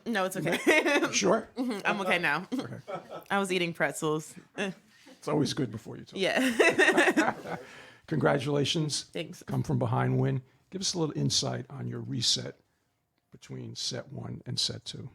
No, it's okay. Sure? I'm okay now. Okay. I was eating pretzels. It's always good before you talk. Yeah. Congratulations. Thanks. Come from behind win. Give us a little insight on your reset between set 1 and set 2.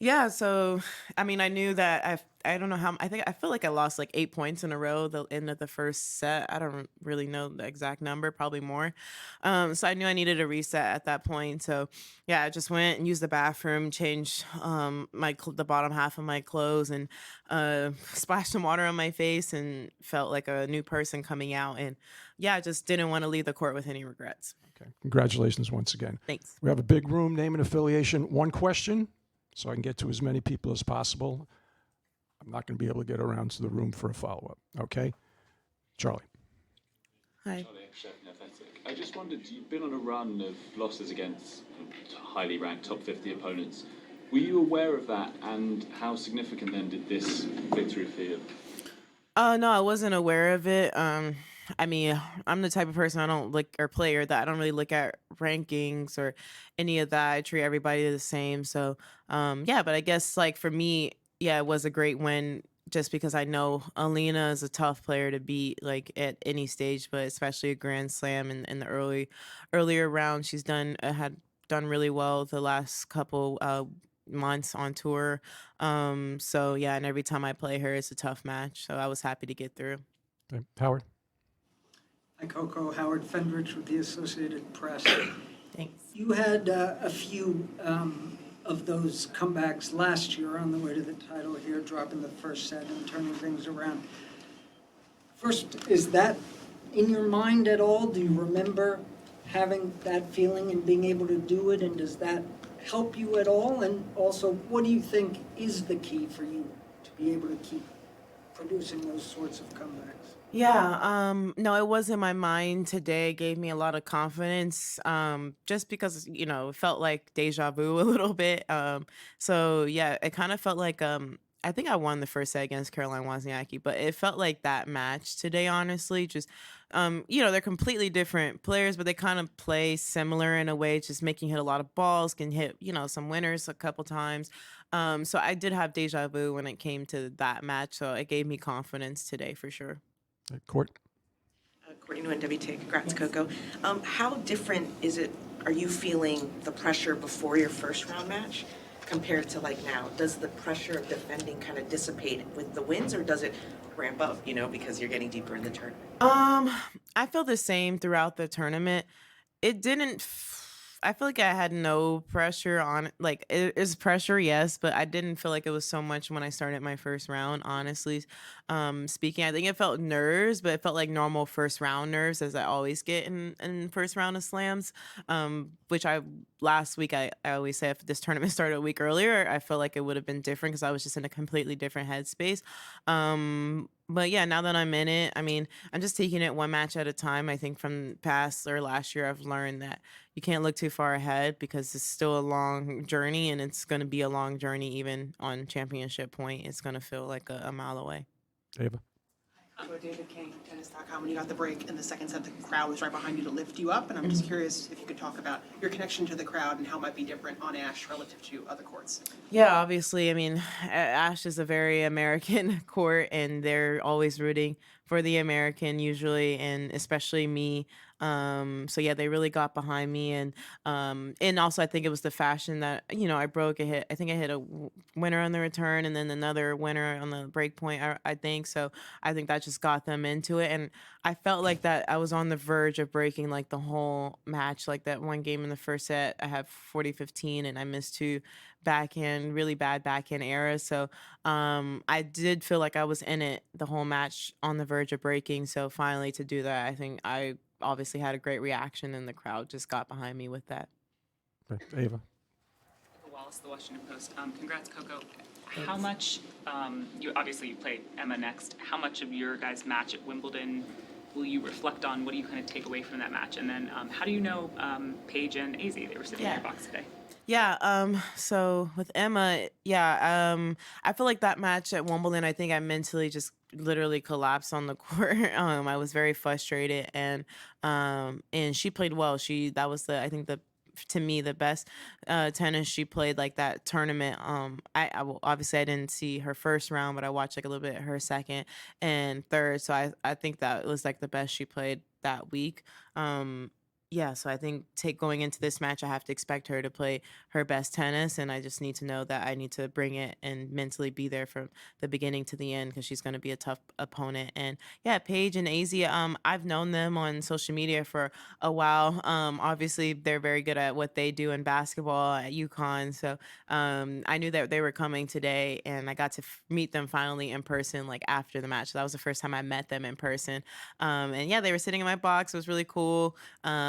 Yeah, so I mean, I knew that I don't know how I feel like I lost like 8 points in a row the end of the first set. I don't really know the exact number, probably more. So I knew I needed a reset at that point. So yeah, I just went and used the bathroom, changed the bottom half of my clothes, and splashed some water on my face, and felt like a new person coming out. And yeah, I just didn't want to leave the court with any regrets. Okay. Congratulations once again. Thanks. We have a big room, name and affiliation. One question, so I can get to as many people as possible. I'm not going to be able to get around to the room for a follow-up. Okay? Charlie. Hi. Charlie, Chef Athletic. I just wondered, you've been on a run of losses against highly ranked top 50 opponents. Were you aware of that, and how significant then did this victory feel? No, I wasn't aware of it. I mean, I'm the type of person I don't look or player that I don't really look at rankings or any of that. I treat everybody the same. So, yeah, but I guess like for me, yeah, it was a great win just because I know Elina is a tough player to beat like at any stage, but especially a Grand Slam in the earlier round. She's had done really well the last couple months on tour. So yeah, and every time I play her, it's a tough match. So I was happy to get through. Okay. Howard. Hi, Coco. Howard Fendrich with the Associated Press. Thanks. You had a few of those comebacks last year on the way to the title here, dropping the first set and turning things around. First, is that in your mind at all? Do you remember having that feeling and being able to do it? And does that help you at all? And also, what do you think is the key for you to be able to keep producing those sorts of comebacks? Yeah, no, it was in my mind today. It gave me a lot of confidence, just because, it felt like deja vu a little bit. So yeah, it kind of felt like, I think I won the first set against Caroline Wozniacki, but it felt like that match today, honestly. Just, they're completely different players, but they kind of play similar in a way, just making hit a lot of balls, can hit, some winners a couple times. So I did have deja vu when it came to that match. So it gave me confidence today for sure. Court. Courtney Nguyen, WTA. Congrats, Coco. How different is it, are you feeling the pressure before your first round match compared to like now? Does the pressure of defending kind of dissipate with the wins, or does it ramp up, because you're getting deeper in the tournament? I feel the same throughout the tournament. It didn't. I feel like I had no pressure on it. Like it is pressure, yes, but I didn't feel like it was so much when I started my first round. Honestly, speaking, I think it felt nerves, but it felt like normal first round nerves, as I always get in first round of slams. Which last week I always say if this tournament started a week earlier, I felt like it would have been different because I was just in a completely different headspace. But yeah, now that I'm in it, I mean, I'm just taking it one match at a time. I think from past or last year, I've learned that you can't look too far ahead because it's still a long journey, and it's going to be a long journey even on championship point. It's going to feel like a mile away. Ava. David King, tennis.com. When you got the break in the second set, the crowd was right behind you to lift you up, and I'm just curious if you could talk about your connection to the crowd and how it might be different on Ash relative to other courts. Yeah, obviously. I mean, Ash is a very American court, and they're always rooting for the American usually, and especially me. So yeah, they really got behind me, and also I think it was the fashion that I broke a hit. I think I hit a winner on the return, and then another winner on the break point. I think so. I think that just got them into it, and I felt like that I was on the verge of breaking like the whole match. Like that one game in the first set, I have 40-15, and I missed two really bad backhand errors. So I did feel like I was in it the whole match on the verge of breaking. So finally to do that, I think I obviously had a great reaction, and the crowd just got behind me with that. Okay. Ava. Wallace, the Washington Post. Congrats, Coco. How much, you played Emma next. How much of your guys' match at Wimbledon will you reflect on? What do you kind of take away from that match? And then how do you know Paige and AZ? They were sitting in your box today. Yeah, so with Emma, I feel like that match at Wimbledon, I think I mentally just literally collapsed on the court. I was very frustrated, and she played well. I think the to me the best tennis she played like that tournament. Obviously I didn't see her first round, but I watched like a little bit of her second and third. So I think that was like the best she played that week. Yeah, so I think take going into this match, I have to expect her to play her best tennis, and I just need to know that I need to bring it and mentally be there from the beginning to the end because she's going to be a tough opponent. And yeah, Paige and Azia, I've known them on social media for a while. Obviously, they're very good at what they do in basketball at UConn, so I knew that they were coming today, and I got to meet them finally in person, like after the match. So that was the first time I met them in person. And yeah, they were sitting in my box. It was really cool.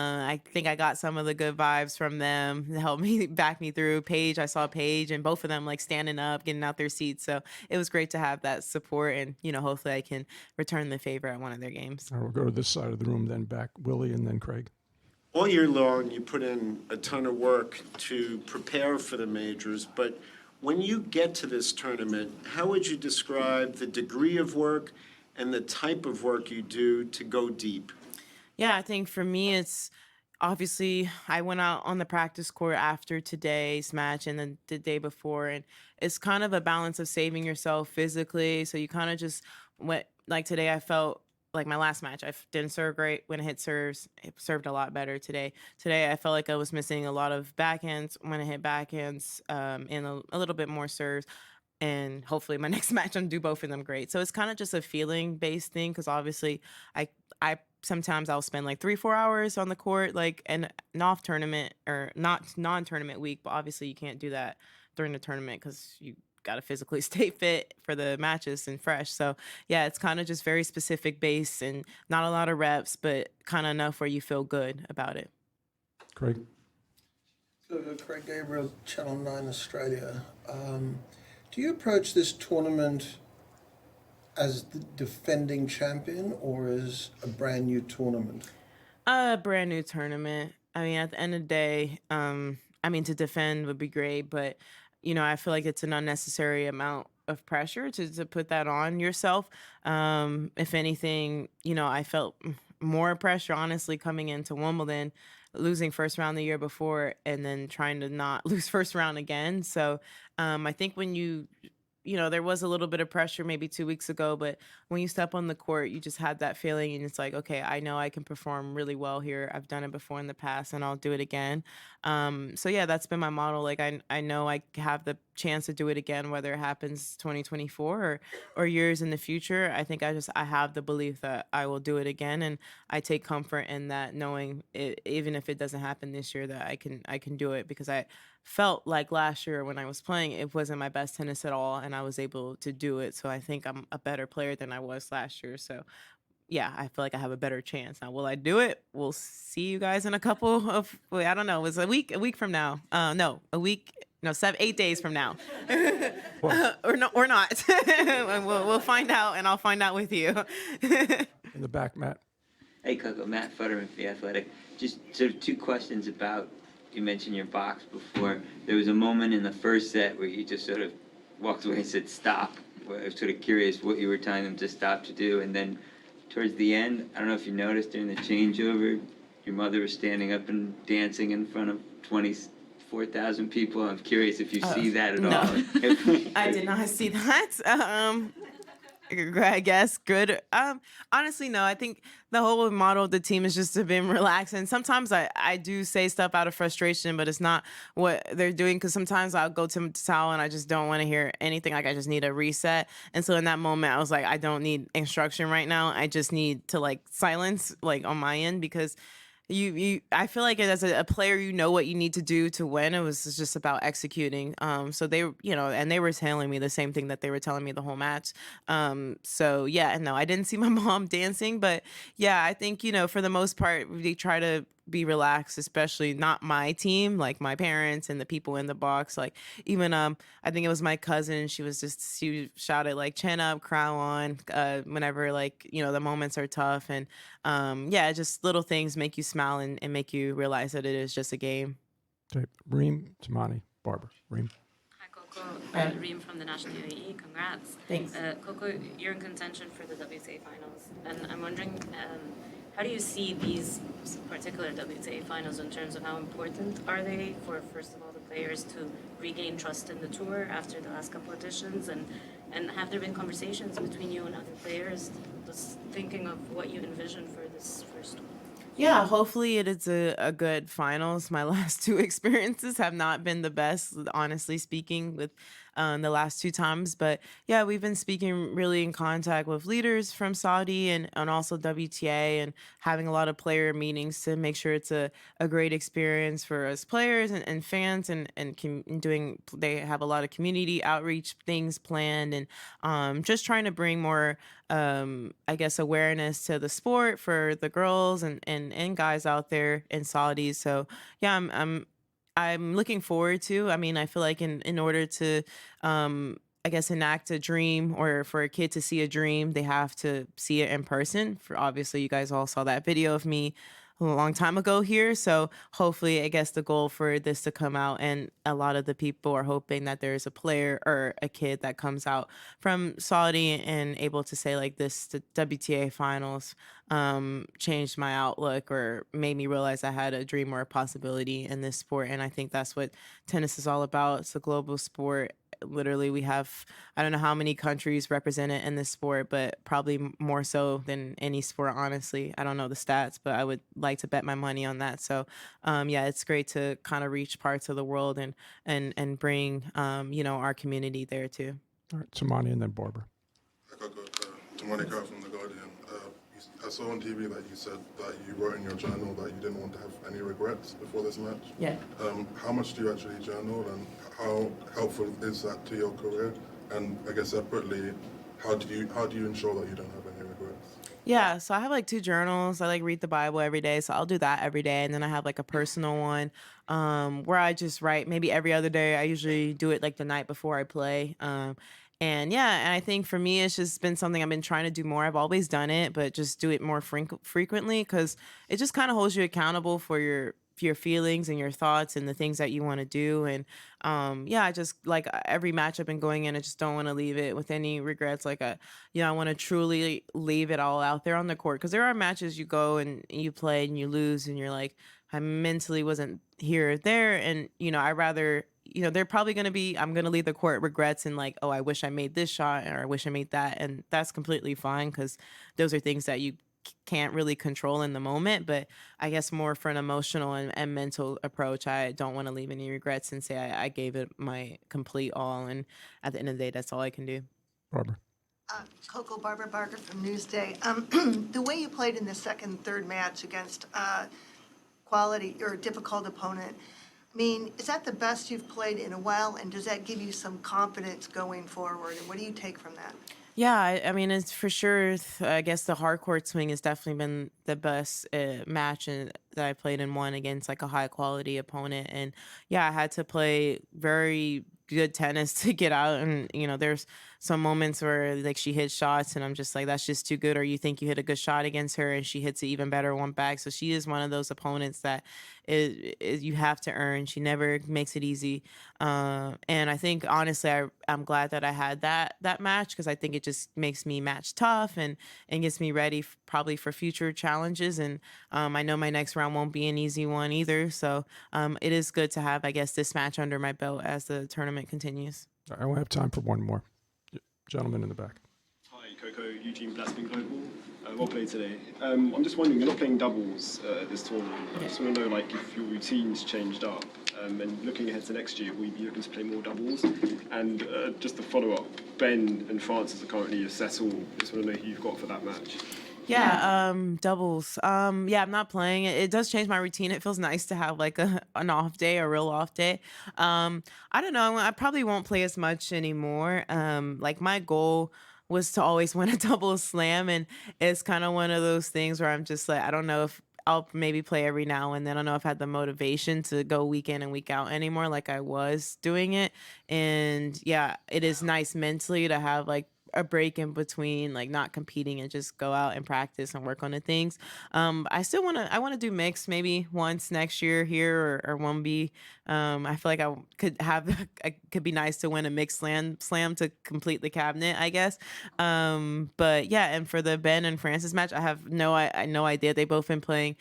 I think I got some of the good vibes from them to help me back me through. Paige, I saw Paige and both of them like standing up, getting out their seats. So it was great to have that support, and hopefully I can return the favor at one of their games. All right, we'll go to this side of the room, then back Willie, and then Craig. All year long, you put in a ton of work to prepare for the majors, but when you get to this tournament, how would you describe the degree of work and the type of work you do to go deep? Yeah, I think for me, it's obviously I went out on the practice court after today's match and then the day before, and it's kind of a balance of saving yourself physically. So you kind of just went like today. I felt like my last match, didn't serve great when I hit serves. It served a lot better today. Today, I felt like I was missing a lot of backhands when I hit backhands, and a little bit more serves. And hopefully my next match I'm do both of them great. So it's kind of just a feeling based thing because obviously I sometimes I'll spend like 3-4 hours on the court like an off tournament or not non-tournament week, but obviously you can't do that during the tournament because you got to physically stay fit for the matches and fresh. So yeah, it's kind of just very specific based and not a lot of reps, but kind of enough where you feel good about it. Craig. So, Craig Gabriel, Channel 9 Australia. Do you approach this tournament as the defending champion or as a brand new tournament? A brand new tournament. I mean, at the end of the day, to defend would be great, but I feel like it's an unnecessary amount of pressure to put that on yourself. If anything, I felt more pressure, honestly, coming into Wimbledon, losing first round the year before, and then trying to not lose first round again. So I think when there was a little bit of pressure maybe 2 weeks ago, but when you step on the court, you just had that feeling and it's like, okay, I know I can perform really well here. I've done it before in the past and I'll do it again. So yeah, that's been my model. Like I know I have the chance to do it again, whether it happens 2024 or years in the future. I think I have the belief that I will do it again. And I take comfort in that, knowing it, even if it doesn't happen this year, that I can do it because I felt like last year when I was playing, it wasn't my best tennis at all, and I was able to do it. So I think I'm a better player than I was last year. So yeah, I feel like I have a better chance. Now, will I do it? We'll see you guys in a couple of, I don't know, it was a week from now. No, 8 days from now. or not. We'll find out, and I'll find out with you. In the back, Matt. Hey, Coco. Matt Futterman for The Athletic. Just sort of two questions about, you mentioned your box before. There was a moment in the first set where you just sort of walked away and said, stop. I was sort of curious what you were telling them to stop to do. And then towards the end, I don't know if you noticed during the changeover, your mother was standing up and dancing in front of 24,000 people. I'm curious if you see that at all. I did not see that. I guess good. Honestly, no. I think the whole model of the team is just to be relaxed. And sometimes I do say stuff out of frustration, but it's not what they're doing. Because sometimes I'll go to Sal and I just don't want to hear anything. Like I just need a reset. And so in that moment, I was like, I don't need instruction right now. I just need to like silence like on my end because I feel like as a player, you know what you need to do to win. It was just about executing. So they, and they were telling me the same thing that they were telling me the whole match. So yeah, no, I didn't see my mom dancing, but yeah, I think, for the most part, they try to be relaxed, especially not my team, like my parents and the people in the box. Like even, I think it was my cousin. She shouted like chin up, crown on, whenever like, the moments are tough. And yeah, just little things make you smile and make you realize that it is just a game. Okay. Reem, Tamani, Barbara. Reem. Hi, Coco. Reem from the National UAE. Congrats. Thanks. Coco, you're in contention for the WTA finals. And I'm wondering, how do you see these particular WTA finals in terms of how important are they for, first of all, the players to regain trust in the tour after the last couple editions, and have there been conversations between you and other players, just thinking of what you envision for this first one? Yeah, hopefully it is a good finals. My last two experiences have not been the best, honestly speaking, with the last two times. But yeah, we've been speaking really in contact with leaders from Saudi and also WTA and having a lot of player meetings to make sure it's a great experience for us players and fans and doing, they have a lot of community outreach things planned and just trying to bring more I guess awareness to the sport for the girls and guys out there in Saudi. So yeah, I'm looking forward to. I mean, I feel like in order to I guess enact a dream or for a kid to see a dream, they have to see it in person. For obviously you guys all saw that video of me a long time ago here. So hopefully, I guess the goal for this to come out, and a lot of the people are hoping that there's a player or a kid that comes out from Saudi and able to say like this, the WTA finals changed my outlook or made me realize I had a dream or a possibility in this sport. And I think that's what tennis is all about. It's a global sport. Literally, we have, I don't know how many countries represented in this sport, but probably more so than any sport, honestly. I don't know the stats, but I would like to bet my money on that. So yeah, it's great to kind of reach parts of the world and bring you know, our community there too. All right, Tamani and then Barbara. Hi, Coco. Tamani from The Guardian. I saw on TV that you said that you wrote in your journal that you didn't want to have any regrets before this match. Yeah. How much do you actually journal, and how helpful is that to your career? And I guess separately, how do you ensure that you don't have any regrets? Yeah, so I have like two journals. I like read the Bible every day, so I'll do that every day. And then I have like a personal one where I just write maybe every other day. I usually do it like the night before I play. And yeah, and I think for me, it's just been something I've been trying to do more. I've always done it, but just do it more frequently because it just kind of holds you accountable for your feelings and your thoughts and the things that you want to do. And yeah, I just like every match I've been going in, I just don't want to leave it with any regrets. Like you know, I want to truly leave it all out there on the court because there are matches you go and you play and you lose and you're like, I mentally wasn't here or there. And you know, I rather, you know, they're probably going to be, I'm going to leave the court regrets and like, oh, I wish I made this shot or I wish I made that. And that's completely fine because those are things that you can't really control in the moment. But I guess more for an emotional and mental approach, I don't want to leave any regrets and say I gave it my complete all. And at the end of the day, that's all I can do. Barbara. Coco, Barbara Barker from Newsday. The way you played in the second, third match against quality or difficult opponent, I mean, is that the best you've played in a while, and does that give you some confidence going forward, and what do you take from that? Yeah, I mean, it's for sure. I guess the hard court swing has definitely been the best match that I played in one against like a high quality opponent. And yeah, I had to play very good tennis to get out. And, you know, there's some moments where like she hits shots and I'm just like, that's just too good. Or you think you hit a good shot against her and she hits it even better one back. So she is one of those opponents that you have to earn. She never makes it easy. And I think honestly, I'm glad that I had that match because I think it just makes me match tough and gets me ready probably for future challenges. And I know my next round won't be an easy one either. So it is good to have, I guess, this match under my belt as the tournament continues. I only have time for one more. Gentleman in the back. Hi, Coco, Eugene Blaspin Global. Well played today. I'm just wondering, you're not playing doubles this tournament. I just want to know, like, if your routine's changed up, and looking ahead to next year, will you be looking to play more doubles? And just to follow up, Ben and Francis are currently settled. Just want to know who you've got for that match. Yeah, doubles. Yeah, I'm not playing it. It does change my routine. It feels nice to have like an off day, a real off day. I don't know. I probably won't play as much anymore. Like my goal was to always win a double slam, and it's kind of one of those things where I'm just like, I don't know if I'll maybe play every now and then. I don't know if I had the motivation to go week in and week out anymore like I was doing it. And yeah, it is nice mentally to have like a break in between, like not competing and just go out and practice and work on the things. I want to do mixed maybe once next year here or 1B. I feel like I could have, it could be nice to win a mixed slam to complete the cabinet, I guess. But yeah, and for the Ben and Francis match, I have no idea. They've both been playing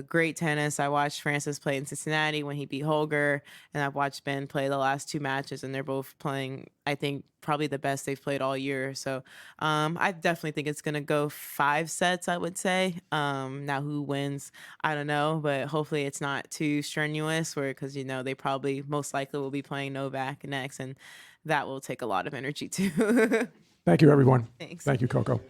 great tennis. I watched Francis play in Cincinnati when he beat Holger, and I've watched Ben play the last 2 matches, and they're both playing, I think, probably the best they've played all year. So I definitely think it's gonna go 5 sets, I would say. Now who wins, I don't know, but hopefully it's not too strenuous, because they probably most likely will be playing Novak next, and that will take a lot of energy too. Thank you, everyone. Thanks. Thank you, Coco.